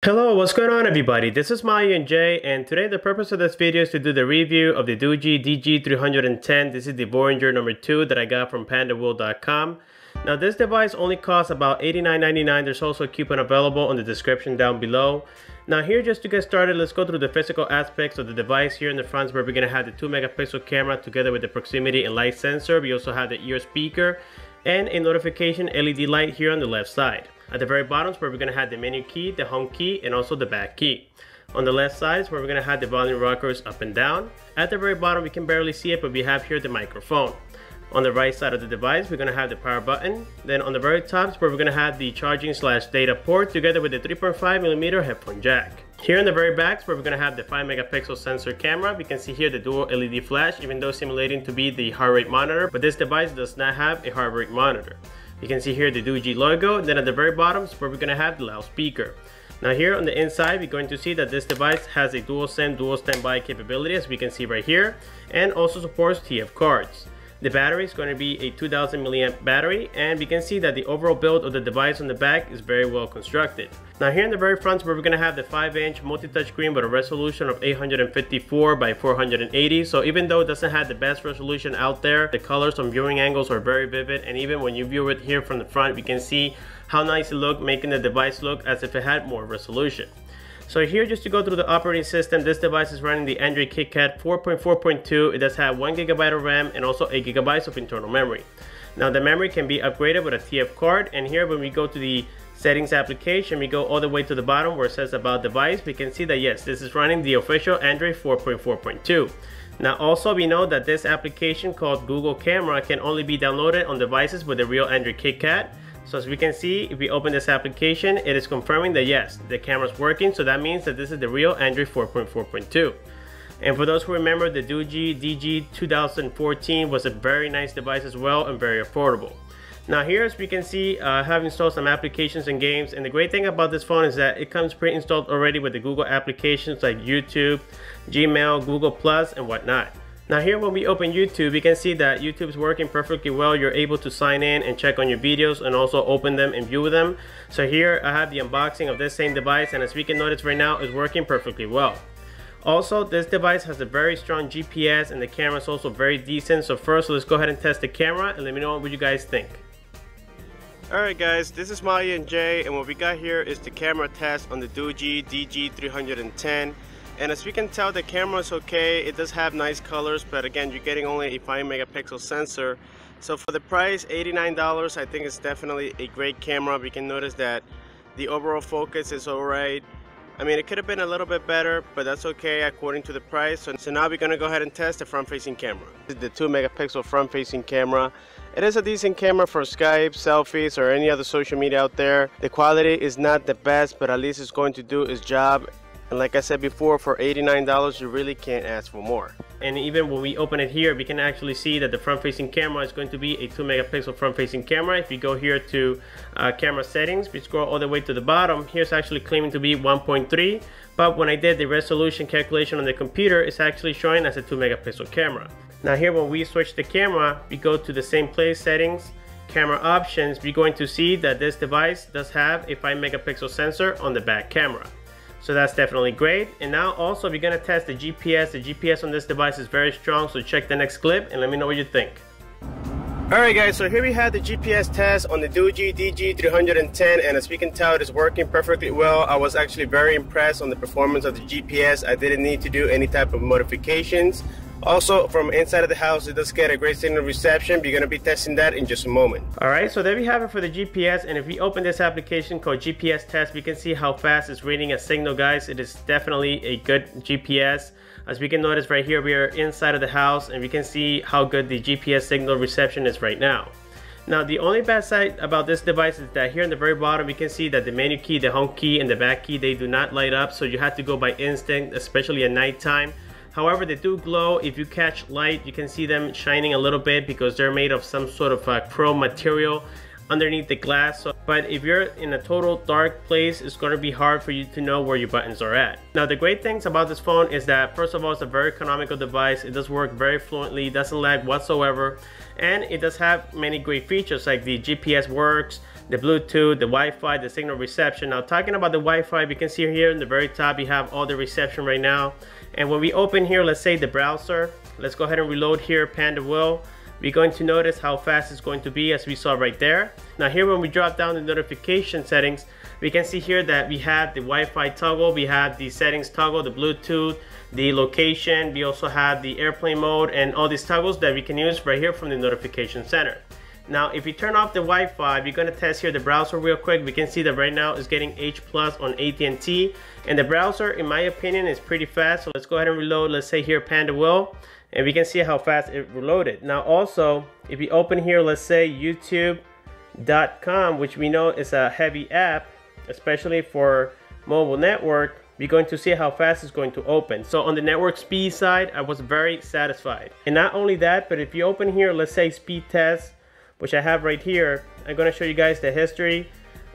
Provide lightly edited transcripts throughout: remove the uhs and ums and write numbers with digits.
Hello, what's going on everybody? This is Maya and Jay, and today the purpose of this video is to do the review of the Doogee DG310. This is the Voyager number 2 that I got from pandawool.com. Now this device only costs about $89.99. There's also a coupon available in the description down below. Now here, just to get started, let's go through the physical aspects of the device. Here in the front, where we're going to have the 2 megapixel camera together with the proximity and light sensor. We also have the ear speaker and a notification LED light here on the left side. At the very bottom is where we're going to have the menu key, the home key, and also the back key. On the left side is where we're going to have the volume rockers up and down. At the very bottom, we can barely see it, but we have here the microphone. On the right side of the device, we're going to have the power button. Then on the very top is where we're going to have the charging/data port together with the 3.5mm headphone jack. Here in the very back is where we're going to have the 5 megapixel sensor camera. We can see here the dual LED flash, even though simulating to be the heart rate monitor, but this device does not have a heart rate monitor. You can see here the Doogee logo. Then at the very bottom is where we're going to have the loudspeaker. Now here on the inside, we're going to see that this device has a dual SIM, dual standby capability, as we can see right here, and also supports TF cards. The battery is going to be a 2000 milliamp battery, and we can see that the overall build of the device on the back is very well constructed. Now here in the very front, where we're going to have the 5-inch multi-touch screen with a resolution of 854 by 480. So even though it doesn't have the best resolution out there, the colors on viewing angles are very vivid, and even when you view it here from the front, we can see how nice it looks, making the device look as if it had more resolution. So here, just to go through the operating system, this device is running the Android KitKat 4.4.2. It does have 1GB of RAM and also 8GB of internal memory. Now the memory can be upgraded with a TF card, and here when we go to the settings application, we go all the way to the bottom where it says about device. We can see that yes, this is running the official Android 4.4.2. Now also, we know that this application called Google Camera can only be downloaded on devices with the real Android KitKat. So as we can see, if we open this application, it is confirming that yes, the camera is working. So that means that this is the real Android 4.4.2. And for those who remember, the Doogee DG310 was a very nice device as well, and very affordable. Now here, as we can see, I have installed some applications and games, and the great thing about this phone is that it comes pre-installed already with the Google applications like YouTube, Gmail, Google Plus, and whatnot. Now here, when we open YouTube, we can see that YouTube is working perfectly well. You're able to sign in and check on your videos and also open them and view them. So here I have the unboxing of this same device, and as we can notice right now, it's working perfectly well. Also, this device has a very strong GPS, and the camera is also very decent. So first, let's go ahead and test the camera and let me know what you guys think. Alright guys, this is Maya and Jay, and what we got here is the camera test on the Doogee DG310. And as we can tell, the camera is okay. It does have nice colors, but again, you're getting only a 5 megapixel sensor. So for the price, $89, I think it's definitely a great camera. We can notice that the overall focus is alright. I mean, it could have been a little bit better, but that's okay according to the price. So now we're going to go ahead and test the front-facing camera. This is the 2 megapixel front-facing camera. It is a decent camera for Skype, selfies, or any other social media out there. The quality is not the best, but at least it's going to do its job. And like I said before, for $89, you really can't ask for more. And even when we open it here, we can actually see that the front-facing camera is going to be a 2 megapixel front-facing camera. If you go here to camera settings, we scroll all the way to the bottom. Here's actually claiming to be 1.3, but when I did the resolution calculation on the computer, it's actually showing as a 2 megapixel camera. Now here, when we switch the camera, we go to the same place, settings, camera options. We're going to see that this device does have a 5 megapixel sensor on the back camera. So that's definitely great. And now also, we're going to test the GPS. The GPS on this device is very strong, so check the next clip and let me know what you think. Alright guys, so here we have the GPS test on the Doogee DG310, and as we can tell, it is working perfectly well. I was actually very impressed on the performance of the GPS. I didn't need to do any type of modifications. Also, from inside of the house, it does get a great signal reception. We're going to be testing that in just a moment. Alright, so there we have it for the GPS, and if we open this application called GPS Test, we can see how fast it's reading a signal, guys. It is definitely a good GPS. As we can notice right here, we are inside of the house, and we can see how good the GPS signal reception is right now. Now, the only bad side about this device is that here in the very bottom, we can see that the menu key, the home key, and the back key, they do not light up, so you have to go by instinct, especially at nighttime. However, they do glow. If you catch light, you can see them shining a little bit because they're made of some sort of chrome material underneath the glass. but if you're in a total dark place, it's going to be hard for you to know where your buttons are at. Now the great things about this phone is that first of all, it's a very economical device. It does work very fluently, doesn't lag whatsoever, and it does have many great features like the GPS works, the Bluetooth, the Wi-Fi, the signal reception. Now talking about the Wi-Fi, we can see here in the very top you have all the reception right now. And when we open here, let's say the browser, let's go ahead and reload here, Panda will. We're going to notice how fast it's going to be, as we saw right there. Now here when we drop down the notification settings, we can see here that we have the Wi-Fi toggle, we have the settings toggle, the Bluetooth, the location, we also have the airplane mode, and all these toggles that we can use right here from the notification center. Now if you turn off the Wi-Fi, we're going to test here the browser real quick. We can see that right now it's getting H+ on AT&T, and the browser in my opinion is pretty fast. So let's go ahead and reload, let's say here Panda will, and we can see how fast it reloaded. Now also if you open here, let's say youtube.com, which we know is a heavy app, especially for mobile network, we're going to see how fast it's going to open. So on the network speed side, I was very satisfied. And not only that, but if you open here, let's say speed test, which I have right here, I'm going to show you guys the history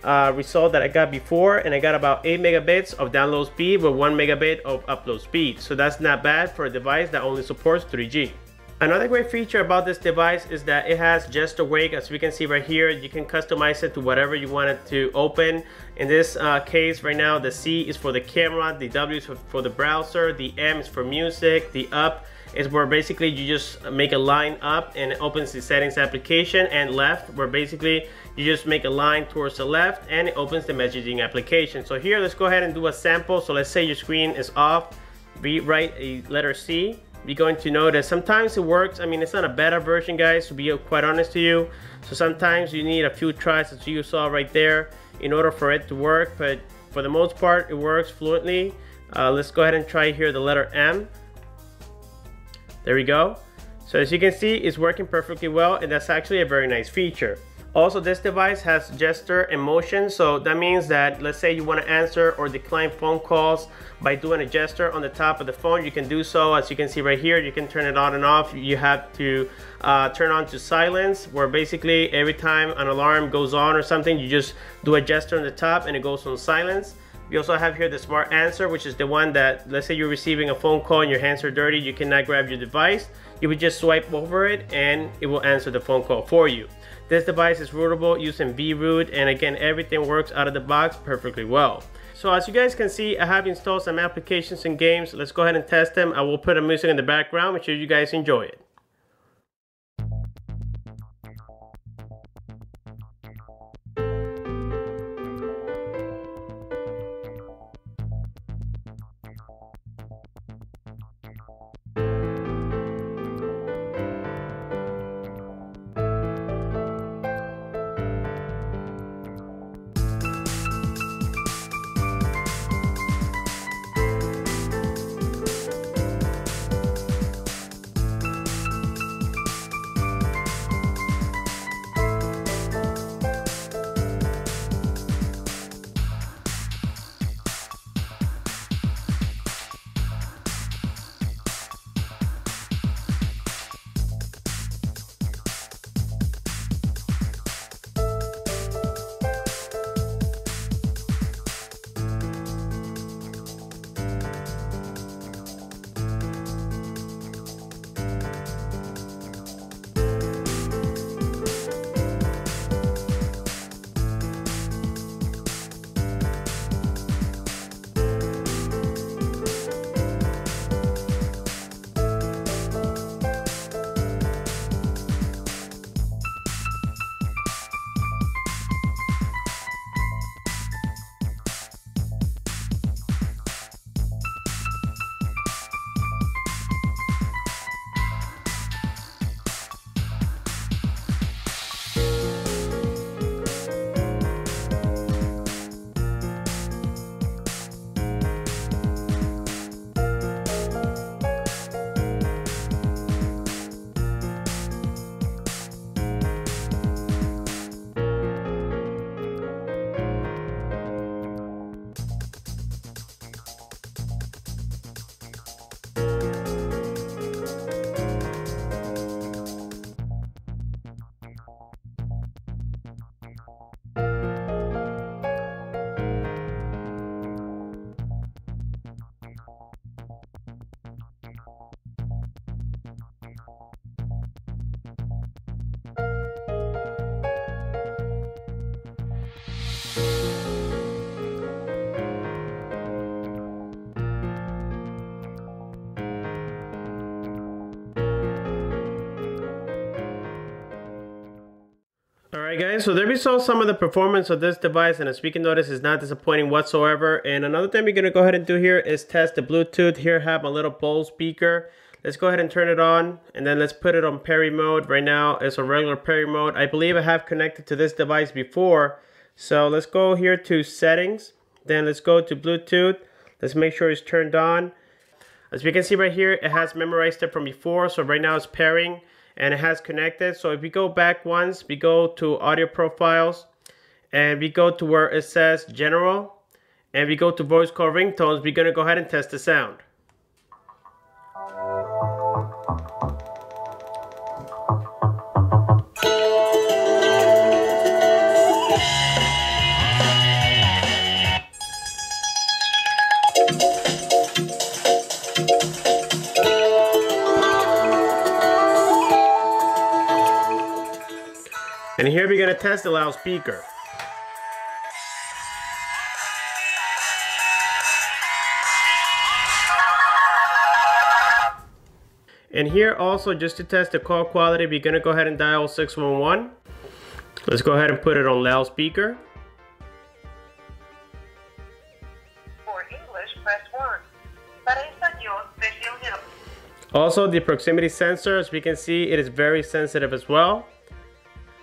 result that I got before, and I got about 8 megabits of download speed with 1 megabit of upload speed. So that's not bad for a device that only supports 3G. Another great feature about this device is that it has gesture wake. As we can see right here, you can customize it to whatever you want it to open. In this case right now, the C is for the camera, the W is for the browser, the M is for music, the up is where basically you just make a line up and it opens the settings application, and left where basically you just make a line towards the left and it opens the messaging application. So here, let's go ahead and do a sample. So let's say your screen is off, we write a letter C. We're going to notice sometimes it works. I mean, it's not a beta version, guys, to be quite honest to you. So sometimes you need a few tries, as you saw right there, in order for it to work. But for the most part, it works fluently. Let's go ahead and try here the letter M. There we go. So as you can see, it's working perfectly well, and that's actually a very nice feature. Also, this device has gesture and motion, so that means that let's say you want to answer or decline phone calls by doing a gesture on the top of the phone, you can do so. As you can see right here, you can turn it on and off. You have to turn on to silence, where basically every time an alarm goes on or something, you just do a gesture on the top and it goes on silence. We also have here the smart answer, which is the one that, let's say you're receiving a phone call and your hands are dirty, you cannot grab your device, you would just swipe over it and it will answer the phone call for you. This device is rootable using vRoot, and again, everything works out of the box perfectly well. So as you guys can see, I have installed some applications and games. Let's go ahead and test them. I will put a music in the background. Make sure you guys enjoy it. Alright guys, so there we saw some of the performance of this device, and as we can notice, it's not disappointing whatsoever. And another thing we're going to go ahead and do here is test the Bluetooth. Here I have my little Bose speaker. Let's go ahead and turn it on, and then let's put it on Perry mode. Right now it's a regular Perry mode. I believe I have connected to this device before. So let's go here to settings, then let's go to Bluetooth. Let's make sure it's turned on. As we can see right here, it has memorized it from before, so right now it's pairing and it has connected. So if we go back once, we go to audio profiles and we go to where it says general and we go to voice call ringtones. We're going to go ahead and test the sound. And here we're going to test the loudspeaker. And here also, just to test the call quality, we're going to go ahead and dial 611. Let's go ahead and put it on loudspeaker. For English, press 1. Para español, presione. Also, the proximity sensor, as we can see, it is very sensitive as well.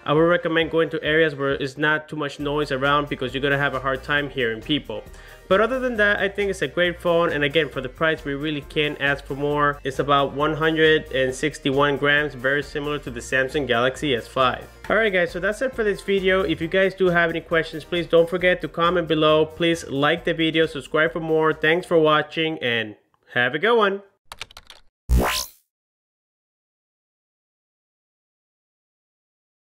I would recommend going to areas where it's not too much noise around because you're going to have a hard time hearing people. But other than that, I think it's a great phone, and again, for the price, we really can't ask for more. It's about 161 grams, very similar to the Samsung Galaxy S5. Alright guys, so that's it for this video. If you guys do have any questions, please don't forget to comment below. Please like the video, subscribe for more. Thanks for watching, and have a good one.